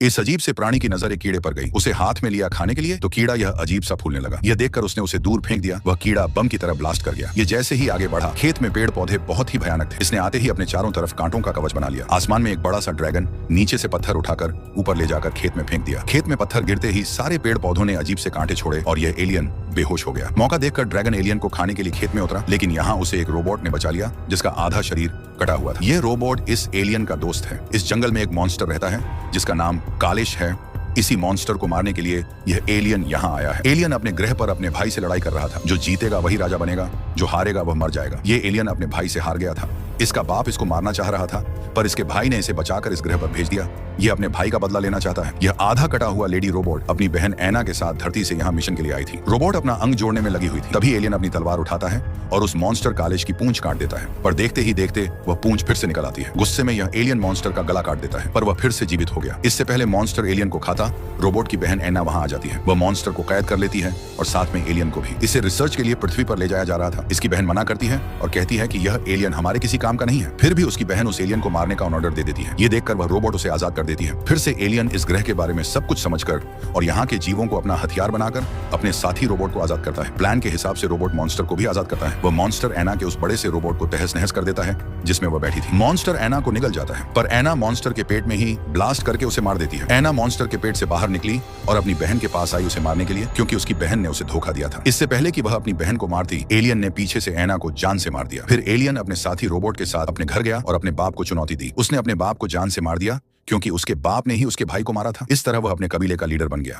इस अजीब से प्राणी की नजर एक कीड़े पर गई। उसे हाथ में लिया खाने के लिए तो कीड़ा यह अजीब सा फूलने लगा। यह देखकर उसने उसे दूर फेंक दिया। वह कीड़ा बम की तरह ब्लास्ट कर गया। ये जैसे ही आगे बढ़ा, खेत में पेड़ पौधे बहुत ही भयानक थे। इसने आते ही अपने चारों तरफ कांटों का कवच बना लिया। आसमान में एक बड़ा सा ड्रैगन नीचे से पत्थर उठाकर ऊपर ले जाकर खेत में फेंक दिया। खेत में पत्थर गिरते ही सारे पेड़ पौधों ने अजीब से कांटे छोड़े और यह एलियन बेहोश हो गया। मौका देखकर ड्रैगन एलियन को खाने के लिए खेत में उतरा, लेकिन यहाँ उसे एक रोबोट ने बचा लिया जिसका आधा शरीर कटा हुआ था। यह रोबोट इस एलियन का दोस्त है। इस जंगल में एक मॉन्स्टर रहता है जिसका नाम कालिश है। इसी मॉन्स्टर को मारने के लिए यह एलियन यहाँ आया है। एलियन अपने ग्रह पर अपने भाई से लड़ाई कर रहा था। जो जीतेगा वही राजा बनेगा, जो हारेगा वह मर जाएगा। ये एलियन अपने भाई से हार गया था। इसका बाप इसको मारना चाह रहा था, पर इसके भाई ने इसे बचाकर इस ग्रह पर भेज दिया। यह अपने भाई का बदला लेना चाहता है। यह आधा कटा हुआ लेडी रोबोट अपनी बहन ऐना के साथ धरती से यहाँ मिशन के लिए आई थी। रोबोट अपना अंग जोड़ने में लगी हुई थी। तभी एलियन अपनी तलवार उठाता है और उस मॉन्स्टर कालिश की पूंछ काट देता है, पर देखते ही देखते वह पूंछ फिर से निकल आती है। गुस्से में यह एलियन मॉन्स्टर का गला काट देता है, पर वह फिर से जीवित हो गया। इससे पहले मॉन्स्टर एलियन को खाता, रोबोट की बहन ऐना वहां आ जाती है। वह मॉन्स्टर को कैद कर लेती है और साथ में एलियन को भी। इसे रिसर्च के लिए पृथ्वी पर ले जाया जा रहा था। इसकी बहन मना करती है और कहती है कि यह एलियन हमारे किसी काम का नहीं है। फिर भी उसकी बहन उस एलियन को मारने का ऑर्डर दे देती है। ये देखकर वह रोबोट उसे आजाद कर देती है। फिर से एलियन इस ग्रह के बारे में सब कुछ समझकर और यहाँ के जीवों को अपना हथियार बनाकर अपने साथी रोबोट को आजाद करता है। प्लान के हिसाब से रोबोट मॉन्स्टर को भी आजाद करता है। वह मॉन्स्टर ऐना के उस बड़े से रोबोट को तहस नहस कर देता है जिसमें वह बैठी थी। मॉन्स्टर ऐना को निगल जाता है, पर ऐना मॉन्स्टर के पेट में ही ब्लास्ट करके उसे मार देती है। ऐना मॉन्स्टर के पेट से बाहर निकली और अपनी बहन के पास आई उसे मारने के लिए, क्योंकि उसकी बहन ने उसे धोखा दिया था। इससे पहले कि वह अपनी बहन को मारती, एलियन ने पीछे से ऐना को जान से मार दिया। फिर एलियन अपने साथी रोबोट के साथ अपने घर गया और अपने बाप को चुनौती दी। उसने अपने बाप को जान से मार दिया क्योंकि उसके बाप ने ही उसके भाई को मारा था। इस तरह वह अपने कबीले का लीडर बन गया।